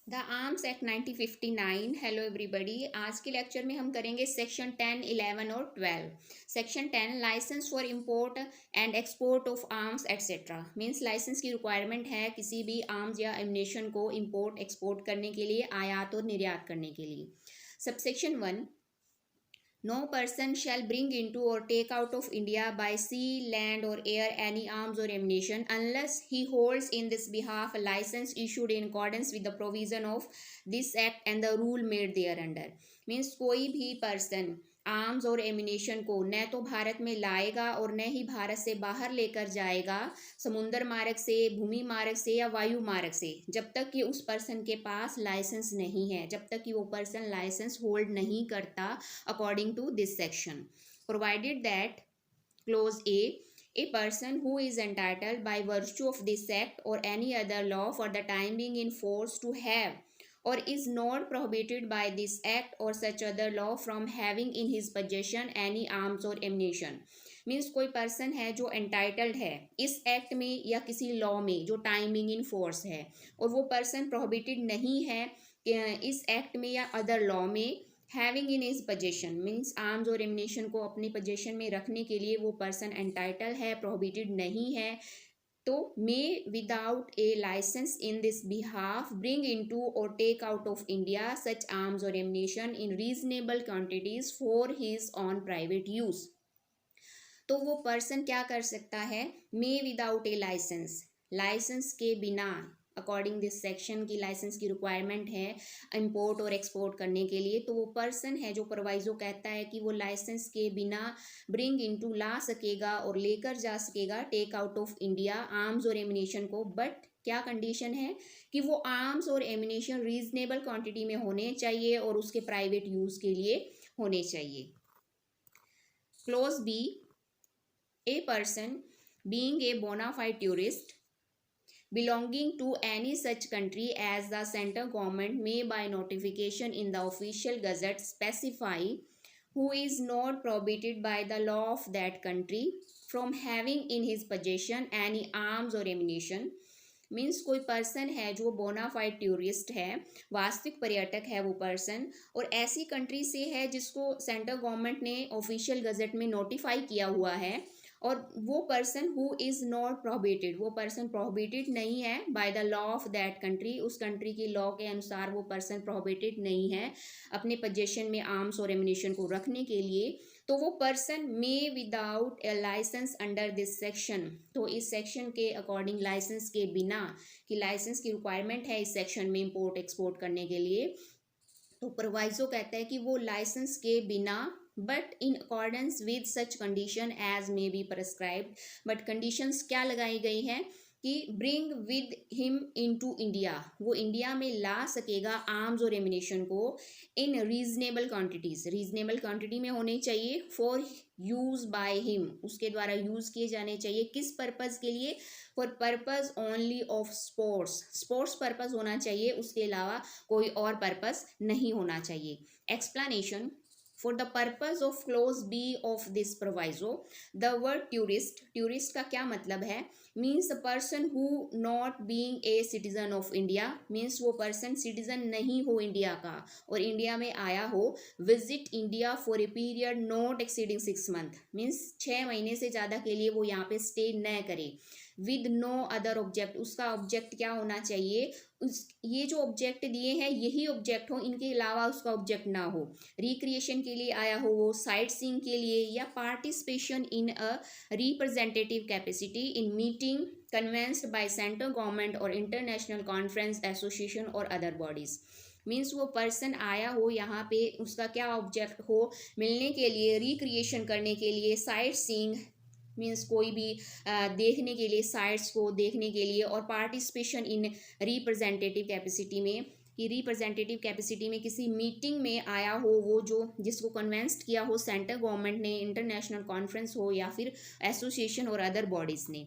The arms act 1959। Hello everybody, आज के lecture में हम करेंगे सेक्शन 10, 11 और 12। Section 10 licence for import and export of arms etcetera. Means licence की रिक्वायरमेंट है किसी भी आर्म्स या एम्युनिशन को इंपोर्ट एक्सपोर्ट करने के लिए, आयात और निर्यात करने के लिए। Subsection 1, no person shall bring into or take out of India by sea, land or air any arms or ammunition unless he holds in this behalf a license issued in accordance with the provision of this act and the rule made thereunder. Means कोई भी person arms और ammunition को न तो भारत में लाएगा और न ही भारत से बाहर लेकर जाएगा, समुद्र मार्ग से, भूमि मार्ग से या वायु मार्ग से, जब तक कि उस पर्सन के पास लाइसेंस नहीं है, जब तक कि वो पर्सन लाइसेंस होल्ड नहीं करता according to this section. Provided that clause a person who is entitled by virtue of this act or any other law for the time being in force to have or is not prohibited by this act or such other law from having in his possession any arms or ammunition। Means कोई person है जो entitled है इस act में या किसी law में जो टाइमिंग इन फोर्स है, और वो पर्सन प्रोहिबिटेड नहीं है इस एक्ट में या अदर लॉ में having in his possession. Means arms और एम्युनिशन को अपने पोजेशन में रखने के लिए वो पर्सन एंटाइटल है, प्रोहिबिटेड नहीं है, तो may without a license in this behalf bring into और take out of India such arms और ammunition in reasonable quantities for his own private use. तो वो पर्सन क्या कर सकता है, may without a license, license के बिना, अकॉर्डिंग दिस सेक्शन की लाइसेंस की रिक्वायरमेंट है इंपोर्ट और एक्सपोर्ट करने के लिए, तो वो पर्सन है जो प्रोवाइजो कहता है कि वो लाइसेंस के बिना ब्रिंग इनटू ला सकेगा और लेकर जा सकेगा take out of India arms और एमिनेशन को। बट क्या कंडीशन है कि वो आर्म्स और एमिनेशन रीजनेबल क्वांटिटी में होने चाहिए और उसके प्राइवेट यूज के लिए होने चाहिए। Clause b, a person being a bona fide tourist belonging to any such country as the central government may by notification in the official gazette specify who is not prohibited by the law of that country from having in his possession any arms or ammunition। Means कोई person है जो bonafide tourist है, वास्तविक पर्यटक है वो person, और ऐसी कंट्री से है जिसको सेंट्रल गवर्नमेंट ने ऑफिशियल गजट में नोटिफाई किया हुआ है, और वो person who is not prohibited, वो पर्सन प्रोहिबिटेड नहीं है by the law of that country, उस कंट्री की लॉ के अनुसार वो पर्सन प्रोहिबिटेड नहीं है अपने पोजेशन में आर्म्स और एम्युनिशन को रखने के लिए, तो वो person may without a licence under this section. तो इस सेक्शन के अकॉर्डिंग लाइसेंस के बिना, कि लाइसेंस की रिक्वायरमेंट है इस सेक्शन में इंपोर्ट एक्सपोर्ट करने के लिए, तो प्रोवाइजो कहता है कि वो लाइसेंस के बिना but in accordance with such condition as may be prescribed. But conditions क्या लगाई गई हैं कि bring with him into India, वो इंडिया में ला सकेगा आर्म्स और एमिनेशन को in reasonable quantities, reasonable quantity में होने चाहिए, फॉर यूज बाय हिम, उसके द्वारा यूज किए जाने चाहिए। किस पर्पज के लिए, for purpose only of sports, sports purpose होना चाहिए, उसके अलावा कोई और पर्पज नहीं होना चाहिए। Explanation, for the purpose of clause B of this proviso, the word tourist, tourist का क्या मतलब है, means a person who not being a citizen of India, means वो person citizen नहीं हो इंडिया का और इंडिया में आया हो, visit India for a period not exceeding 6 month, means 6 महीने से ज़्यादा के लिए वो यहाँ पे stay न करे। विद नो अदर ऑब्जेक्ट, उसका ऑब्जेक्ट क्या होना चाहिए, ये जो ऑब्जेक्ट दिए हैं यही ऑब्जेक्ट हो, इनके अलावा उसका ऑब्जेक्ट ना हो। रिक्रिएशन के लिए आया हो वो, साइट सीइंग के लिए, या participation in a representative capacity in meeting convened by central government और इंटरनेशनल कॉन्फ्रेंस एसोसिएशन और अदर बॉडीज। मीन्स वो पर्सन आया हो यहाँ पे, उसका क्या ऑब्जेक्ट हो, मिलने के लिए, रिक्रिएशन करने के लिए, साइट सीइंग मीन्स कोई भी देखने के लिए, साइट्स को देखने के लिए, और पार्टिसिपेशन इन रिप्रेजेंटेटिव कैपेसिटी में, कि रिप्रेजेंटेटिव कैपेसिटी में किसी मीटिंग में आया हो वो, जो जिसको कन्वेंस्ड किया हो सेंट्रल गवर्नमेंट ने, इंटरनेशनल कॉन्फ्रेंस हो या फिर एसोसिएशन और अदर बॉडीज ने।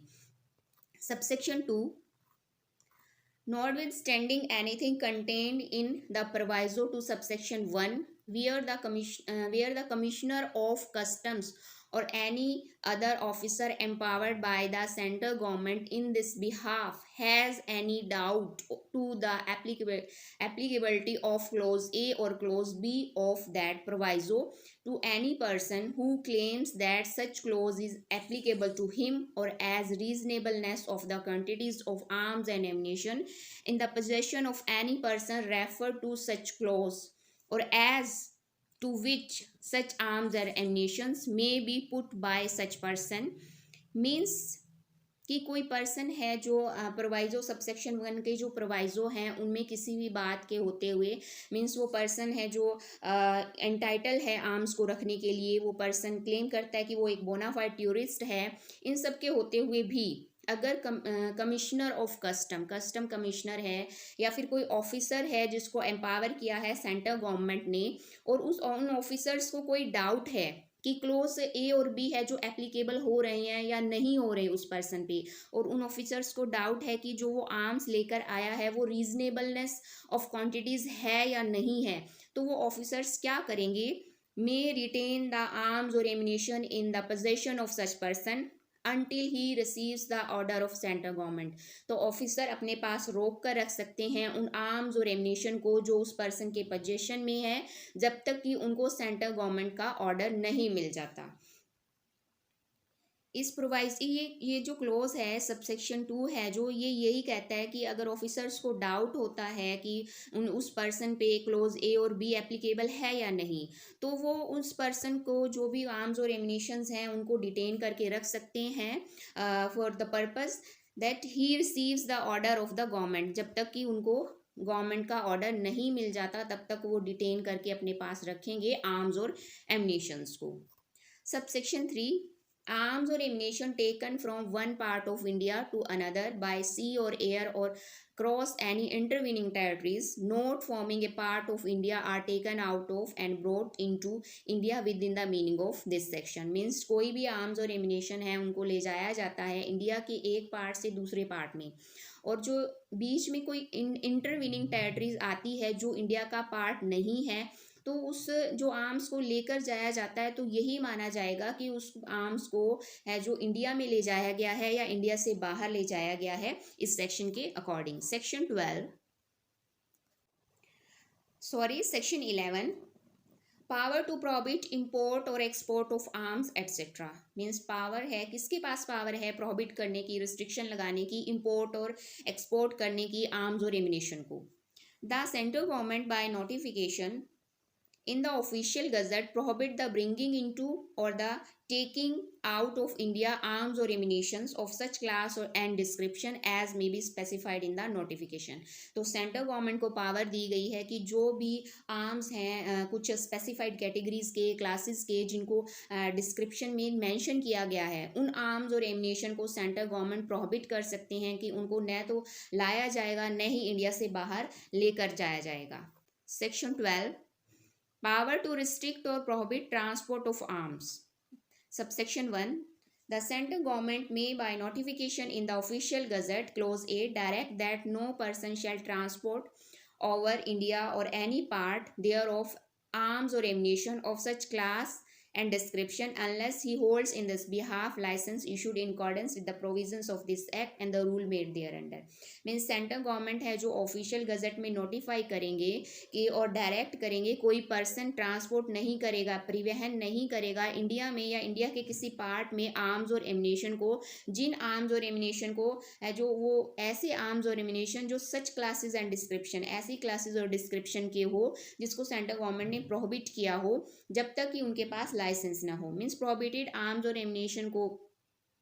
Subsection 2, notwithstanding anything contained in the proviso to subsection 1 where the commissioner of customs or any other officer empowered by the central government in this behalf has any doubt to the applicability of clause A or clause B of that proviso to any person who claims that such clause is applicable to him, or as reasonableness of the quantities of arms and ammunition in the possession of any person referred to such clause, or as to which such arms or ammunition may be put by such person। Means कि कोई person है जो proviso subsection 1 के जो proviso हैं उनमें किसी भी बात के होते हुए, मीन्स वो पर्सन है जो एंटाइटल है आर्म्स को रखने के लिए, वो पर्सन क्लेम करता है कि वो एक बोनाफाइड टूरिस्ट है, इन सब के होते हुए भी अगर कमिश्नर ऑफ कस्टम कमिश्नर है या फिर कोई ऑफिसर है जिसको एम्पावर किया है सेंट्रल गवर्नमेंट ने, और उन ऑफिसर्स को कोई डाउट है कि क्लोज ए और बी है जो एप्लीकेबल हो रहे हैं या नहीं हो रहे उस पर्सन पे, और उन ऑफिसर्स को डाउट है कि जो वो आर्म्स लेकर आया है वो रीजनेबलनेस ऑफ क्वांटिटीज है या नहीं है, तो वो ऑफिसर्स क्या करेंगे, मे रिटेन द आर्म्स और ammunition in the possession of such person until he receives the order of central government. तो ऑफिसर अपने पास रोक कर रख सकते हैं उन आर्म्स और एम्यूनिशन को जो उस पर्सन के पोजेशन में है, जब तक कि उनको सेंट्रल गवर्नमेंट का ऑर्डर नहीं मिल जाता। इस प्रोवाइज ये जो क्लोज है सबसेक्शन 2 है जो ये यही कहता है कि अगर ऑफिसर्स को डाउट होता है कि उस पर्सन पे क्लोज ए और बी एप्लीकेबल है या नहीं, तो वो उस पर्सन को जो भी आर्म्स और एम्यूनिशंस हैं उनको डिटेन करके रख सकते हैं for the purpose that he receives the order of the government. जब तक कि उनको गवर्नमेंट का ऑर्डर नहीं मिल जाता तब तक वो डिटेन करके अपने पास रखेंगे आर्म्स और एम्यूनिशंस को। Subsection 3, arms or ammunition taken from one part of India to another by sea or air or cross any intervening territories not forming a part of India are taken out of and brought into India within the meaning of this section। Means कोई भी arms और ammunition है उनको ले जाया जाता है India के एक पार्ट से दूसरे पार्ट में, और जो बीच में कोई इंटरवीनिंग टेरिटरीज आती है जो इंडिया का पार्ट नहीं है, तो उस जो आर्म्स को लेकर जाया जाता है तो यही माना जाएगा कि उस आर्म्स को है जो इंडिया में ले जाया गया है या इंडिया से बाहर ले जाया गया है इस सेक्शन के according. Section 11, power to prohibit import और export of arms etcetera. Means power है, किसके पास पावर है प्रोहिबिट करने की, रिस्ट्रिक्शन लगाने की, इंपोर्ट और एक्सपोर्ट करने की आर्म्स और एम्यूनिशन को। The central government by notification in the official gazette prohibit the bringing into or the taking out of India arms or ammunitions of such class or and description as may be specified in the notification। तो central government को power दी गई है कि जो भी arms हैं कुछ specified categories के, क्लासेस के, जिनको डिस्क्रिप्शन में मेंशन किया गया है, उन आर्म्स और एम्यूनिशन को सेंट्रल गवर्नमेंट प्रोहिबिट कर सकते हैं कि उनको न तो लाया जाएगा न ही इंडिया से बाहर लेकर जाया जाएगा। Section 12, power to restrict or prohibit transport of arms। Subsection 1, the central government may by notification in the official gazette clause A direct that no person shall transport over India or any part thereof arms or ammunition of such class and description unless he holds in this behalf license issued in accordance with the provisions of this act and the rule made thereunder। Means central government है जो official gazette में notify करेंगे कि और direct करेंगे कोई person transport नहीं करेगा, परिवहन नहीं करेगा इंडिया में या इंडिया के किसी पार्ट में आर्म्स और एम्यूनिशन को, जिन आर्म्स और एम्यूनिशन को है जो वो ऐसे आर्म्स और एम्यूनिशन जो सच क्लासेस एंड डिस्क्रिप्शन, ऐसी क्लासेस और डिस्क्रिप्शन के हो जिसको सेंट्रल गवर्नमेंट ने प्रोहिबिट किया हो, जब तक कि उनके पास लाइसेंस ना हो। मीन्स प्रोहिबिटेड आर्म्स और एम्यूनिशन को,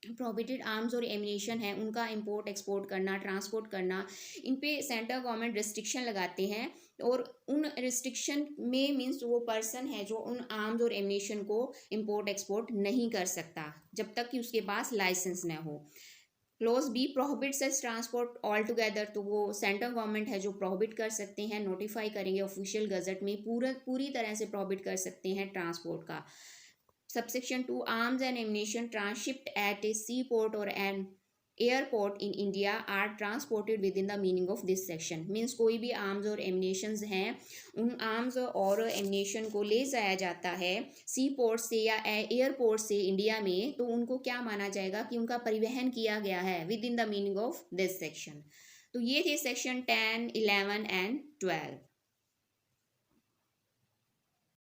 प्रोहिबिटेड आर्म्स और एम्यूनिशन है उनका इंपोर्ट एक्सपोर्ट करना, ट्रांसपोर्ट करना, इन पे सेंट्रल गवर्नमेंट रिस्ट्रिक्शन लगाते हैं, और उन रिस्ट्रिक्शन में मीन्स वो पर्सन है जो उन आर्म्स और एम्यूनिशन को इंपोर्ट एक्सपोर्ट नहीं कर सकता जब तक कि उसके पास लाइसेंस न हो। क्लोज बी प्रोहिबिट सच ट्रांसपोर्ट ऑल टुगेदर, तो वो सेंट्रल गवर्नमेंट है जो प्रोहिबिट कर सकते हैं, नोटिफाई करेंगे ऑफिशियल गजट में, पूरी तरह से प्रोहिबिट कर सकते हैं ट्रांसपोर्ट का। Subsection 2, arms and ammunition transshipped at a seaport or an airport in India or transported within the meaning of this section. Means कोई भी आर्म्स और एमिनेशंस हैं, उन आर्म्स और एमिनेशन को ले जाया जाता है सी पोर्ट से या एयरपोर्ट से इंडिया में, तो उनको क्या माना जाएगा कि उनका परिवहन किया गया है with in the meaning of this section. तो ये थे सेक्शन 10, 11 एंड 12।